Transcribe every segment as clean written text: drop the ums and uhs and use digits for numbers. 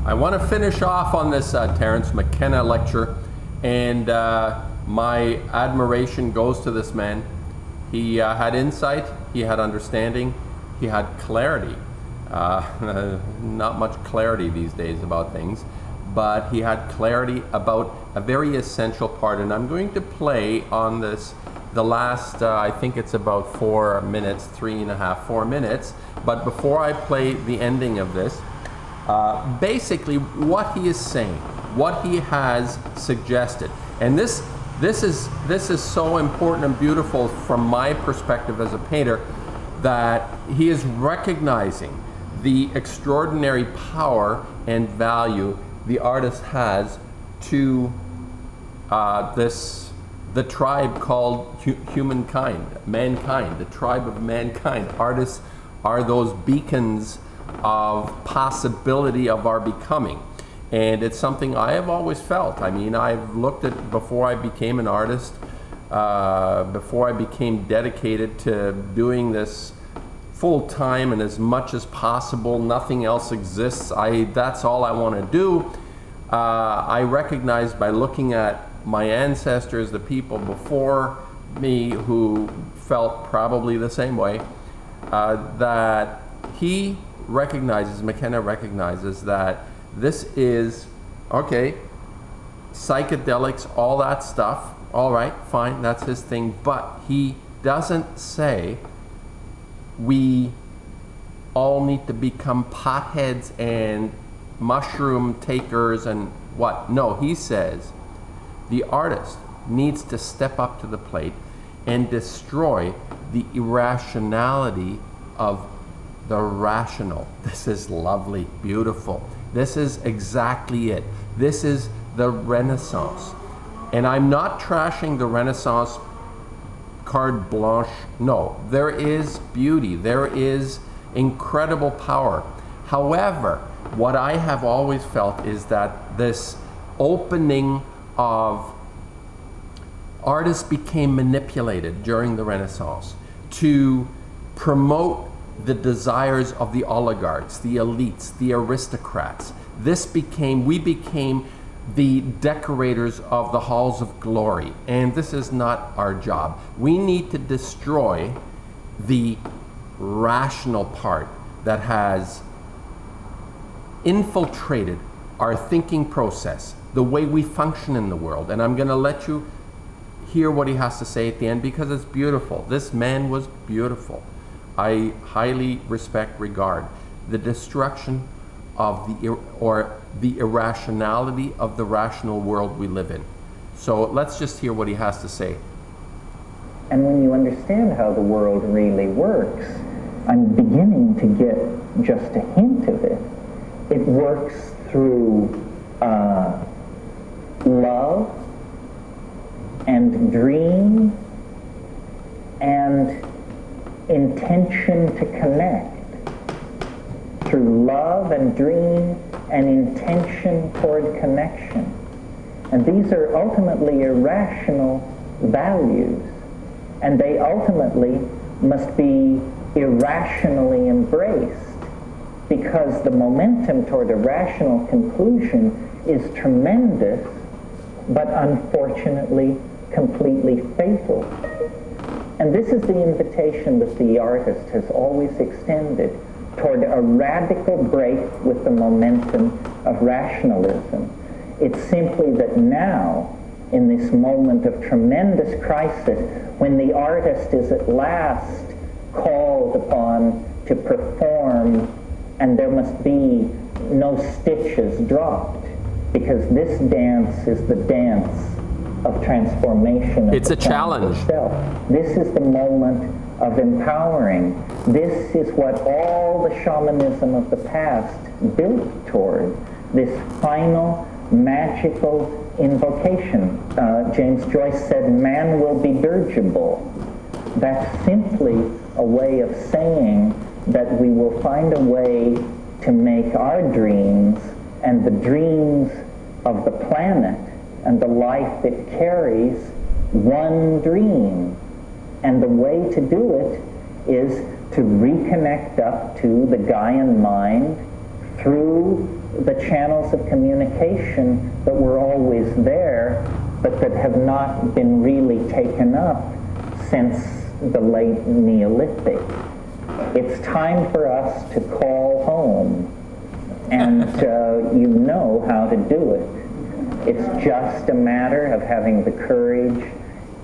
I want to finish off on this Terence McKenna lecture, and my admiration goes to this man. He had insight, he had understanding, he had clarity. Not much clarity these days about things, but he had clarity about a very essential part. And I'm going to play on this the last, I think it's about 4 minutes, 3.5, 4 minutes. But before I play the ending of this, basically what he is saying, what he has suggested, and this is so important and beautiful from my perspective as a painter, that he is recognizing the extraordinary power and value the artist has to the tribe called humankind, mankind, the tribe of mankind. Artists are those beacons of possibility of our becoming. And it's something I have always felt. I mean, I've looked at, before I became an artist, before I became dedicated to doing this full time and as much as possible, nothing else exists, that's all I want to do. I recognized by looking at my ancestors, the people before me who felt probably the same way, that McKenna recognizes that this is, okay, psychedelics, all that stuff, all right, fine, that's his thing, but he doesn't say we all need to become potheads and mushroom takers and what. No, he says the artist needs to step up to the plate and destroy the irrationality of the rational. This is lovely, beautiful. This is exactly it. This is the Renaissance. And I'm not trashing the Renaissance carte blanche. No, there is beauty. There is incredible power. However, what I have always felt is that this opening of artists became manipulated during the Renaissance to promote the desires of the oligarchs, the elites, the aristocrats. We became the decorators of the halls of glory, and this is not our job. We need to destroy the rational part that has infiltrated our thinking process, the way we function in the world. And I'm going to let you hear what he has to say at the end, because it's beautiful. This man was beautiful. I highly respect, regard the destruction of the irrationality of the rational world we live in. So let's just hear what he has to say. And when you understand how the world really works, I'm beginning to get just a hint of it. It works through love and dream and intention to connect. Through love and dream and intention toward connection. And these are ultimately irrational values, and they ultimately must be irrationally embraced, because the momentum toward a rational conclusion is tremendous, but unfortunately completely fatal. And this is the invitation that the artist has always extended toward a radical break with the momentum of rationalism. It's simply that now, in this moment of tremendous crisis, when the artist is at last called upon to perform, and there must be no stitches dropped, because this dance is the dance of transformation. It's a challenge. Itself. This is the moment of empowering. This is what all the shamanism of the past built toward, this final magical invocation. James Joyce said, man will be dirigible. That's simply a way of saying that we will find a way to make our dreams and the dreams of the planet and the life it carries one dream. And the way to do it is to reconnect up to the Gaian mind through the channels of communication that were always there, but that have not been really taken up since the late Neolithic. It's time for us to call home, and you know how to do it. It's just a matter of having the courage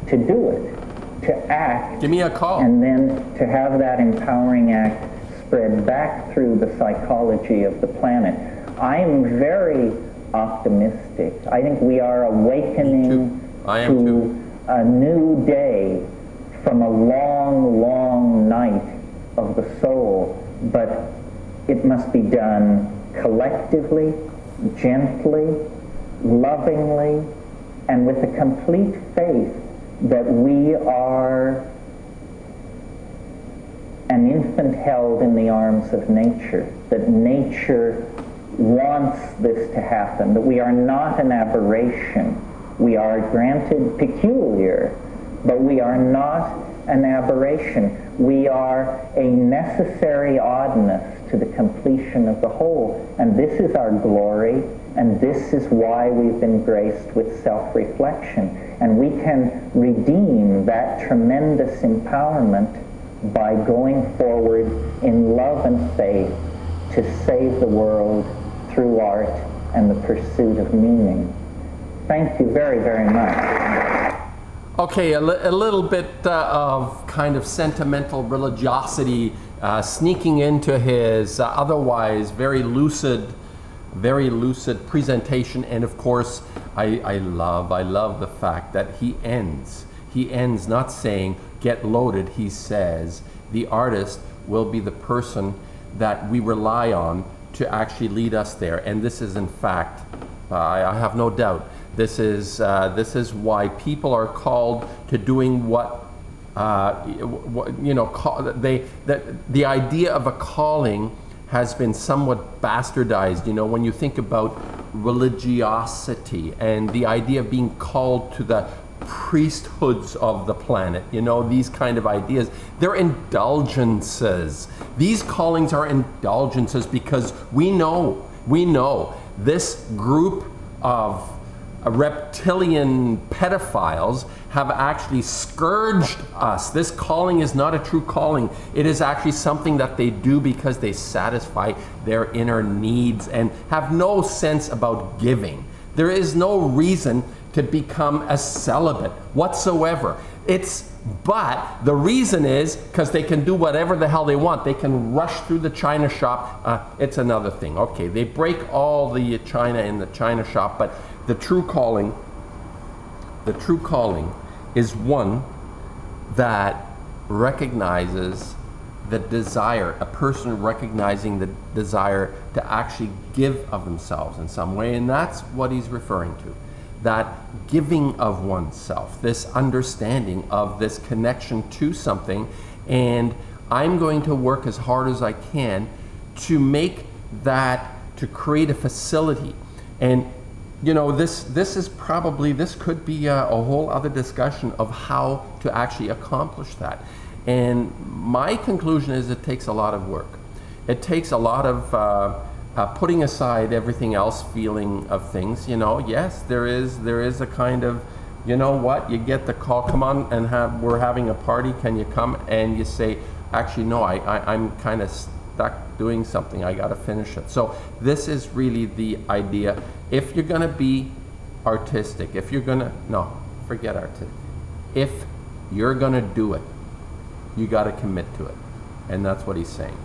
to do it, to act. Give me a call. And then to have that empowering act spread back through the psychology of the planet. I am very optimistic. I think we are awakening to a new day from a long, long night of the soul, but it must be done collectively, gently, lovingly, and with a complete faith that we are an infant held in the arms of nature, that nature wants this to happen, that we are not an aberration. We are granted peculiar, but we are not an aberration. We are a necessary oddness to the completion of the whole. And this is our glory, and this is why we've been graced with self-reflection. And we can redeem that tremendous empowerment by going forward in love and faith to save the world through art and the pursuit of meaning. Thank you very, very much. Okay, a little bit of kind of sentimental religiosity sneaking into his otherwise very lucid presentation. And of course, I love the fact that he ends not saying get loaded. He says the artist will be the person that we rely on to actually lead us there. And this is in fact, I have no doubt, this is why people are called to doing what you know. The idea of a calling has been somewhat bastardized. You know, when you think about religiosity and the idea of being called to the priesthoods of the planet, you know, these kind of ideas, they're indulgences. These callings are indulgences because we know this group of reptilian pedophiles have actually scourged us. This calling is not a true calling. It is actually something that they do because they satisfy their inner needs and have no sense about giving. There is no reason to become a celibate whatsoever. But the reason is because they can do whatever the hell they want. They can rush through the china shop. It's another thing. Okay, they break all the china in the china shop, but the true calling is one that recognizes the desire, a person recognizing the desire to actually give of themselves in some way, and that's what he's referring to. That giving of oneself, this understanding of this connection to something, and I'm going to work as hard as I can to make that, to create a facility. And you know, this could be a whole other discussion of how to actually accomplish that. And my conclusion is it takes a lot of work. It takes a lot of putting aside everything else, feeling of things. You know, yes, there is a kind of, you know what, you get the call, come on, and we're having a party, can you come? And you say, actually, no, I'm kind of stuck doing something, I gotta finish it. So this is really the idea. If you're gonna be artistic, forget artistic. If you're gonna do it, you gotta commit to it. And that's what he's saying.